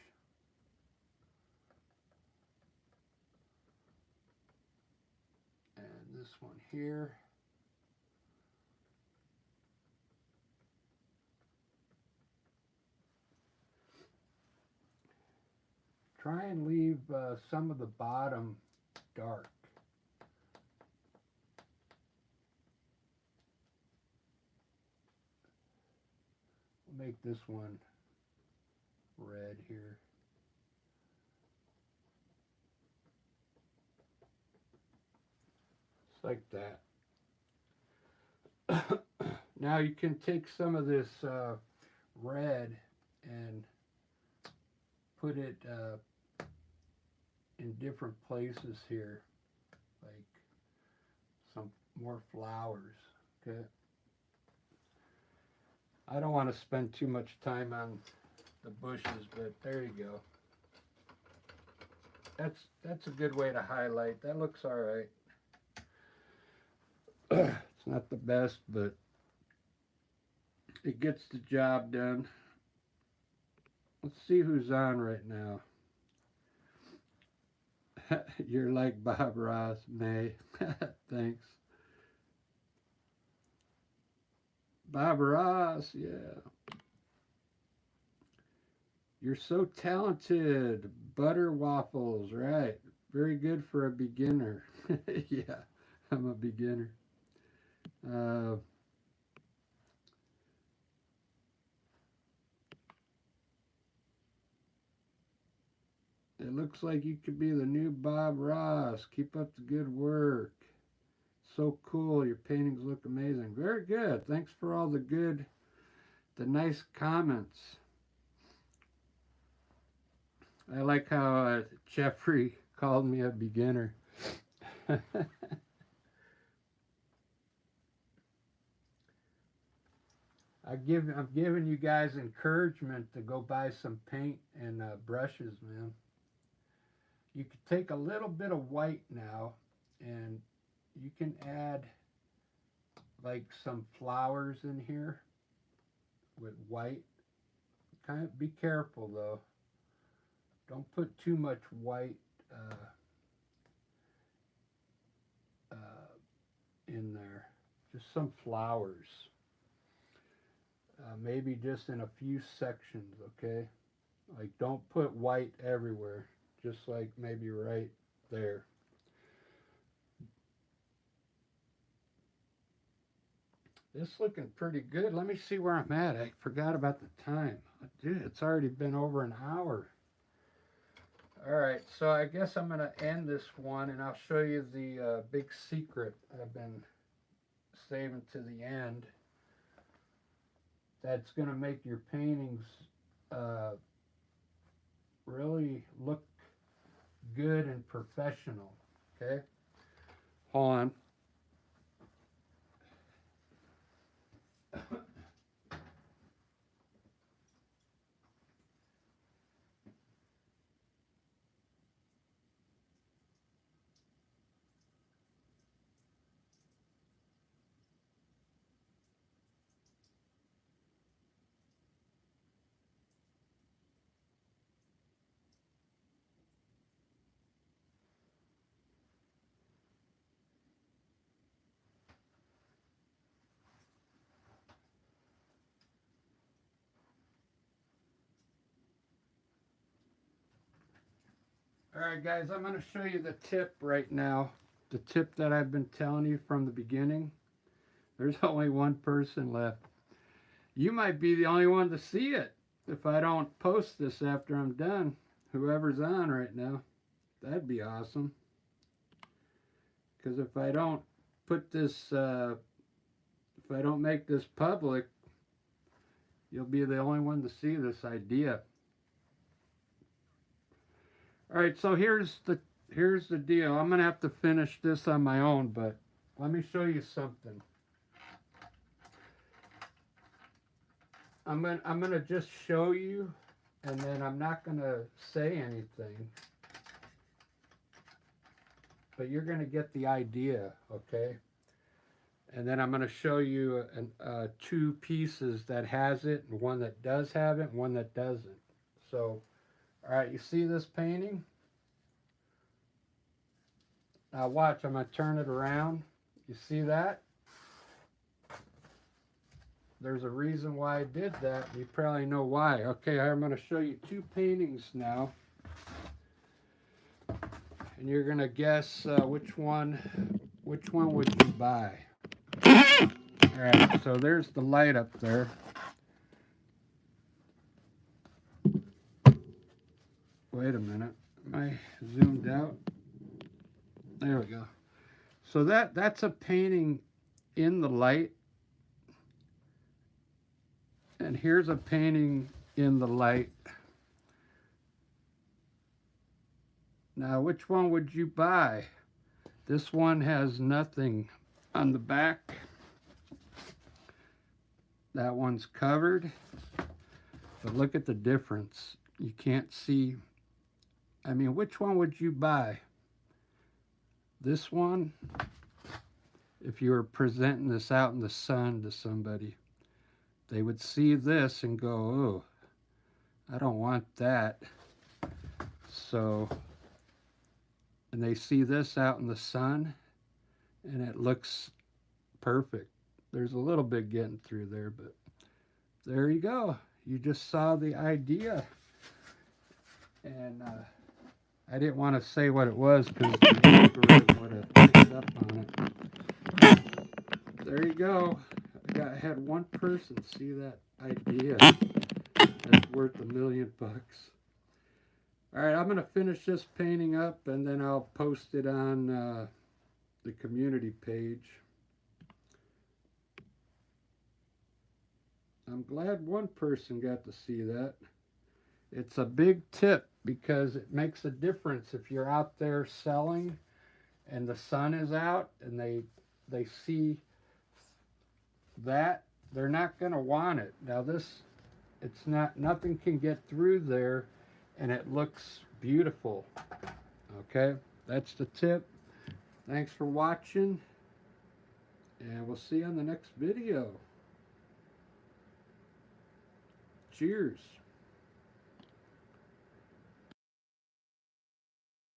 And this one here. Try and leave some of the bottom dark. I'll make this one red here. Just like that. Now you can take some of this red and put it in different places here, like some more flowers. Okay. I don't want to spend too much time on the bushes, but there you go. That's a good way to highlight. That looks all right. It's not the best, but it gets the job done. Let's see who's on right now. You're like Bob Ross, May. Thanks. Bob Ross, yeah. You're so talented. Butter waffles, right. Very good for a beginner. Yeah, I'm a beginner. It looks like you could be the new Bob Ross. Keep up the good work. So cool. Your paintings look amazing. Very good. Thanks for all the nice comments. I like how Jeffrey called me a beginner. I'm giving you guys encouragement to go buy some paint and brushes, man. You could take a little bit of white now, and you can add like some flowers in here with white. Kind of be careful though. Don't put too much white in there. Just some flowers. Maybe just in a few sections, okay? Like don't put white everywhere. Just like maybe right there. This looking pretty good. Let me see where I'm at. I forgot about the time. Dude, it's already been over an hour. All right, so I guess I'm going to end this one, and I'll show you the big secret I've been saving to the end. That's going to make your paintings really look good and professional. Okay, hold on. All right, guys, I'm going to show you the tip right now. The tip that I've been telling you from the beginning. There's only one person left. You might be the only one to see it if I don't post this after I'm done. Whoever's on right now. That'd be awesome. Because if I don't put this, if I don't make this public, you'll be the only one to see this idea. All right, so here's the deal. I'm gonna have to finish this on my own, but let me show you something. I'm gonna just show you, and then I'm not gonna say anything. But you're gonna get the idea, okay? And then I'm gonna show you two pieces that has it, and one that does have it, and one that doesn't. So. All right, you see this painting? Now watch, I'm going to turn it around. You see that? There's a reason why I did that. You probably know why. Okay, I'm going to show you two paintings now. And you're going to guess which one would you buy? All right, so there's the light up there. Wait a minute. Am I zoomed out? There we go. So that's a painting in the light. And here's a painting in the light. Now, which one would you buy? This one has nothing on the back. That one's covered. But look at the difference. You can't see. I mean, which one would you buy? This one, if you were presenting this out in the sun to somebody, they would see this and go, oh, I don't want that. So, and they see this out in the sun, and it looks perfect. There's a little bit getting through there, but there you go. You just saw the idea. And I didn't want to say what it was because the algorithm would have picked up on it. There you go. I had one person see that idea. That's worth $1 million. All right, I'm going to finish this painting up and then I'll post it on the community page. I'm glad one person got to see that. It's a big tip because it makes a difference if you're out there selling and the sun is out and they see that, they're not going to want it. Now this, it's not, nothing can get through there and it looks beautiful. Okay, that's the tip. Thanks for watching and we'll see you on the next video. Cheers.